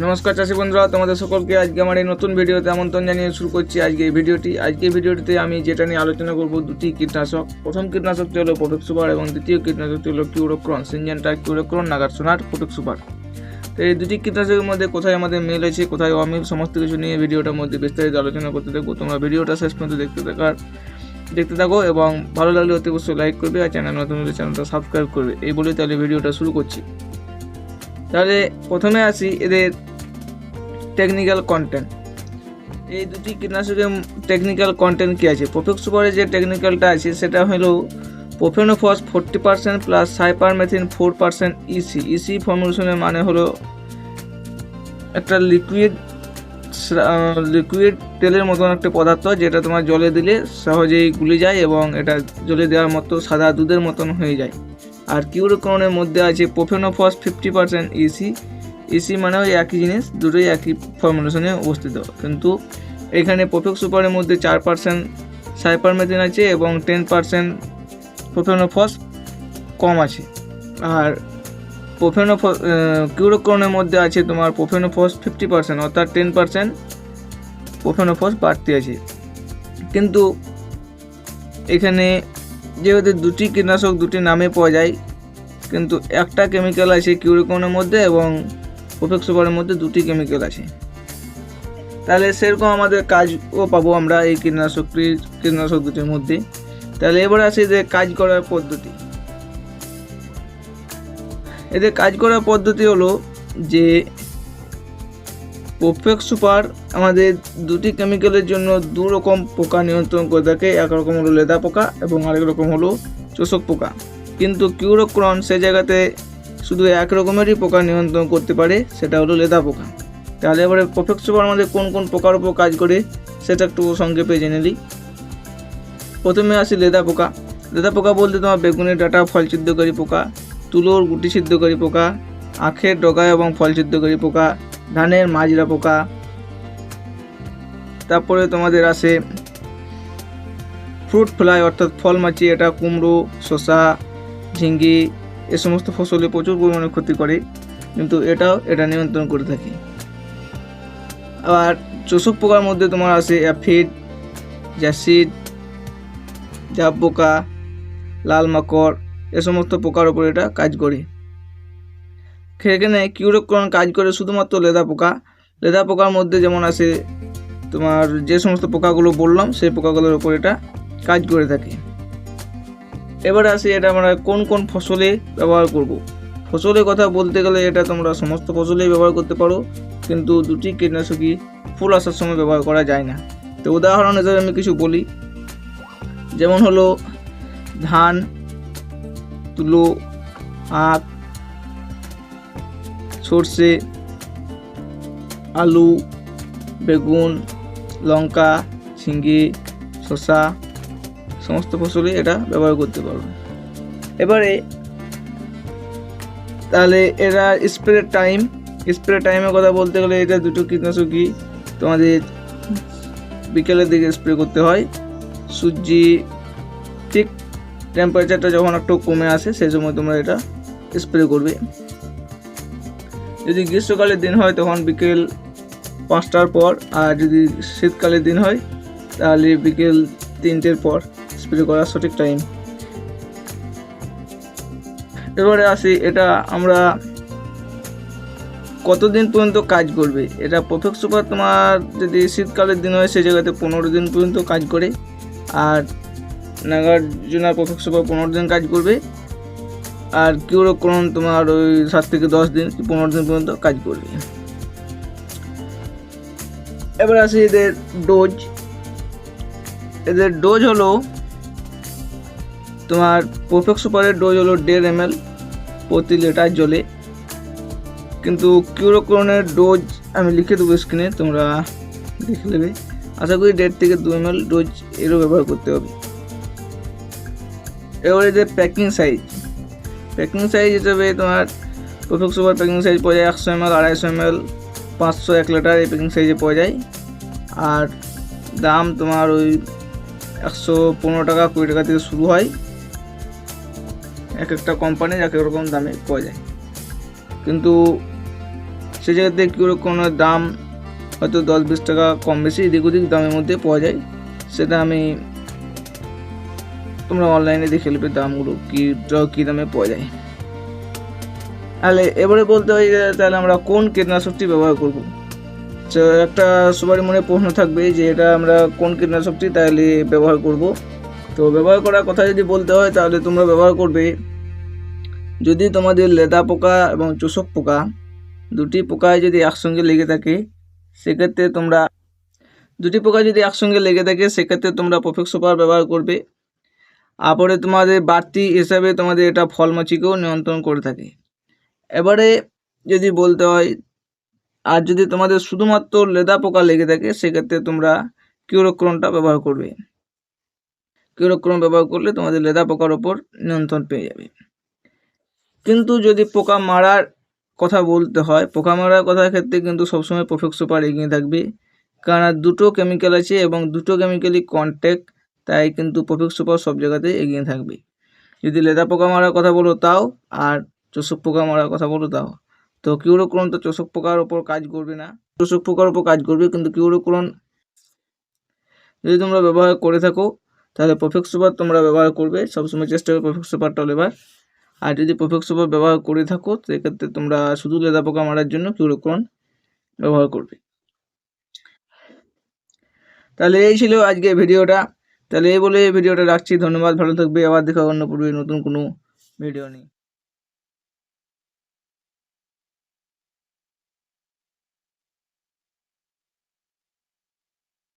নমস্কার চাষি বন্ধুরা, তোমাদের সকলকে আজকে আমার এই নতুন ভিডিওতে আমন্ত্রণ জানিয়ে শুরু করছি আজকে এই ভিডিওটিতে আমি যেটা নিয়ে আলোচনা করব দুটি কীটনাশক। প্রথম কীটনাশকটি হলো প্রোটেক্ট সুপার এবং দ্বিতীয় কীটনাশকটি হলো কিউরোক্রন, সিনজেন্টা কিউরোক্রন, নাগাটসুনার প্রোটেক্ট সুপার। তো এই দুটি কীটনাশকের মধ্যে কোথায় আমাদের মিল আছে, কোথায় অমিল, সমস্ত কিছু নিয়ে ভিডিওটার মধ্যে বিস্তারিত আলোচনা করতে থাকবো। তোমরা ভিডিওটা শেষ পর্যন্ত দেখতে থাকো এবং ভালো লাগলে অতি অবশ্যই লাইক করবে আর চ্যানেল নতুন হলে চ্যানেলটা সাবস্ক্রাইব করবে। এই বলে তাহলে ভিডিওটা শুরু করছি। তাহলে প্রথমে আসি এদের টেকনিক্যাল কন্টেন্ট। এই দুটি কীটনাশকের টেকনিক্যাল কন্টেন্ট কী আছে? প্রোটেক্ট সুপারে যে টেকনিক্যালটা আছে সেটা হলো প্রোফেনোফস 40% প্লাস সাইপারমেথিন 4% ইসি ফর্মুলেশনের মানে হলো একটা লিকুইড তেলের মতন একটা পদার্থ, যেটা তোমার জলে দিলে সহজেই গুলে যায় এবং এটা জলে দেওয়ার মতো সাদা দুধের মতন হয়ে যায়। আর কিউরোক্রনের মধ্যে আছে প্রোফেনোফস 50% ইসি মানে ওই একই জিনিস, দুটোই একই ফর্মুলেশনে অবস্থিত, কিন্তু এখানে প্রোটেক্ট সুপারের মধ্যে 4% সাইপারমেথিন আছে এবং 10% প্রোফেনোফস কম আছে। আর কিউরোক্রনের মধ্যে আছে তোমার প্রোফেনোফস 50%, অর্থাৎ 10% প্রোফেনোফস বাড়তি আছে। কিন্তু এখানে যেহেতু দুটি কীটনাশক দুটি নামে পাওয়া যায়, কিন্তু একটা কেমিক্যাল আছে কিউরোক্রনের মধ্যে এবং প্রোটেক্ট সুপারের মধ্যে দুটি কেমিক্যাল আছে। তাহলে সেরকম আমাদের কাজও পাবো আমরা এই কীটনাশক দুটির মধ্যে। তাহলে এবার আসে যে কাজ করার পদ্ধতি। এদের কাজ করার পদ্ধতি হলো যে প্রোটেক্ট সুপার আমাদের দুটি কেমিক্যালের জন্য দু রকম পোকা নিয়ন্ত্রণ করে থাকে। একরকম হলো লেদা পোকা এবং আরেক রকম হলো চোষক পোকা। কিন্তু কিউরোক্রন সে জায়গাতে শুধু এক রকমেরই পোকা নিয়ন্ত্রণ করতে পারে, সেটা হলো লেদা পোকা। তাহলে এবারে প্রোটেক্ট সুপার আমাদের কোন কোন পোকার উপর কাজ করে সেটা একটু সংক্ষেপে জেনে নিই। প্রথমে আসি লেদা পোকা। লেদা পোকা বলতে তোমার বেগুনের ডাঁটা ফল ছিদ্রকারী পোকা, তুলোর গুটি ছিদ্রকারী পোকা, আখের ডগা এবং ফল ছিদ্রকারী পোকা, ধানের মাজরা পোকা। তারপরে তোমাদের আসে ফ্রুট ফ্লাই অর্থাৎ ফল মাছি, এটা কুমড়ো, শসা, ঝিঙ্গি এ সমস্ত ফসলে প্রচুর পরিমাণে ক্ষতি করে, কিন্তু এটা নিয়ন্ত্রণ করে থাকে। আবার চোষক পোকার মধ্যে তোমার আসে অ্যাফিড, জ্যাসিড, জাব পোকা, লাল মাকড় এ সমস্ত পোকার উপর এটা কাজ করে। সেখানে কিউরোক্রন কাজ করে শুধুমাত্র লেদা পোকার মধ্যে যেমন আসে তোমার যে সমস্ত পোকাগুলো বললাম সেই পোকাগুলোর উপর এটা কাজ করে থাকে। এবারে আসি এটা আমরা কোন কোন ফসলে ব্যবহার করব। ফসলের কথা বলতে গেলে এটা তোমরা সমস্ত ফসলেই ব্যবহার করতে পারো, কিন্তু দুটি কীটনাশকই ফুল আসার সময় ব্যবহার করা যায় না। তো উদাহরণ হিসেবে আমি কিছু বলি, যেমন হলো ধান, তুলো, আখ, সর্ষে, আলু, বেগুন, লঙ্কা, ঝিঙ্গি, শসা সমস্ত ফসলে এটা ব্যবহার করতে পারবে। এবারে তাহলে এরা স্প্রে টাইমের কথা বলতে গেলে এটা দুটো কীটনাশকই তোমাদের বিকেলের দিকে স্প্রে করতে হয়। সূর্যি ঠিক টেম্পারেচারটা যখন একটু কমে আসে সেই সময় তোমরা এটা স্প্রে করবে। যদি গ্রীষ্মকালের দিন হয় তখন বিকেল 5টার পর, আর যদি শীতকালের দিন হয় তাহলে বিকেল 3টের পর স্প্রে করার সঠিক টাইম। এবারে আসি এটা আমরা কতদিন পর্যন্ত কাজ করবে। এটা প্রোটেক্ট সুপার তোমার যদি শীতকালের দিন হয় সেই জায়গাতে 15 দিন পর্যন্ত কাজ করে, আর নাগার্জুনা প্রোটেক্ট সুপার 15 দিন কাজ করবে, আর কিউরোক্রন তোমার ওই 7 থেকে 10 দিন 15 দিন পর্যন্ত কাজ করবে। এবার আসি এদের ডোজ হলো তোমার প্রোটেক্ট সুপারের ডোজ হলো 1.5 ml প্রতি লিটার জলে, কিন্তু কিউরোক্রনের ডোজ আমি লিখে দেবো স্ক্রিনে, তোমরা দেখে নেবে। আশা করি 1.5 থেকে 2 ml ডোজ এরও ব্যবহার করতে হবে। এবার এদের প্যাকিং সাইজ হিসেবে তোমার প্রোটেক্ট সুপার প্যাকিং সাইজ পাওয়া যায় 100 ml, 250 ml, 500, 1 লিটার এই প্যাকিং সাইজে পাওয়া যায়। আর দাম তোমার ওই 115 টাকা 20 টাকা থেকে শুরু হয়। এক একটা কোম্পানির এক এক রকম দামে পাওয়া যায়, কিন্তু সে জায়গাতে কিউরোক্রনের দাম হয়তো 10-20 টাকা কম বেশি এদিক ওদিক দামের মধ্যে পাওয়া যায়। সেটা আমি তোমরা অনলাইনে দেখে নেবে দামগুলো কী দামে পাওয়া যায়। তাহলে এবারে বলতে হয় যে তাহলে আমরা কোন কীটনাশকটি ব্যবহার করব। তো একটা সবারই মনে প্রশ্ন থাকবে যে এটা আমরা কোন কীটনাশকটি তাহলে ব্যবহার করব। তো ব্যবহার করার কথা যদি বলতে হয় তাহলে তোমরা ব্যবহার করবে, যদি তোমাদের লেদা পোকা এবং চোষক পোকা দুটি পোকায় যদি একসঙ্গে লেগে থাকে সেক্ষেত্রে তোমরা তোমরা প্রফেক্ট সুপার ব্যবহার করবে। তারপরে তোমাদের বাড়তি হিসাবে তোমাদের এটা ফল মাছিকেও নিয়ন্ত্রণ করে থাকে। এবারে যদি বলতে হয় আর যদি তোমাদের শুধুমাত্র লেদা পোকা লেগে থাকে সেক্ষেত্রে তোমরা কিউরোক্রনটা ব্যবহার করবে। কিউরোক্রন ব্যবহার করলে তোমাদের লেদা পোকার ওপর নিয়ন্ত্রণ পেয়ে যাবে। কিন্তু যদি পোকা মারার কথা বলতে হয়, পোকা মারার কথার ক্ষেত্রে কিন্তু সবসময় প্রফেক্ট সুপার এগিয়ে থাকবে, কারণ দুটো কেমিক্যাল আছে এবং দুটো কেমিক্যালই কন্ট্যাক্ট, তাই কিন্তু প্রফেক্ট সুপার সব জায়গাতে এগিয়ে থাকবে। যদি লেদা পোকা মারার কথা বলো তাও, আর চোষক পোকা মারার কথা বলো তাও। তো কিউরোক্রন তো চোষক পোকার ওপর কাজ করবে না, চোষক পোকার ওপর কাজ করবে, কিন্তু কিউরোক্রন যদি তোমরা ব্যবহার করে থাকো তাহলে প্রফেক্ট সুপার তোমরা ব্যবহার করবে। সবসময় চেষ্টা করবে প্রফেক্ট সুপারটা নেবার। আর যদি প্রফেক্ট সুপার ব্যবহার করে থাকো সেক্ষেত্রে তোমরা শুধু লেদা পোকা মারার জন্য কিউরোক্রন ব্যবহার করবে। তাহলে এই ছিল আজকে ভিডিওটা। তাহলে এই বলে ভিডিওটা রাখছি। ধন্যবাদ, ভালো থাকবে। আবার দেখা অন্য পূর্বে নতুন কোনো ভিডিও নিয়ে।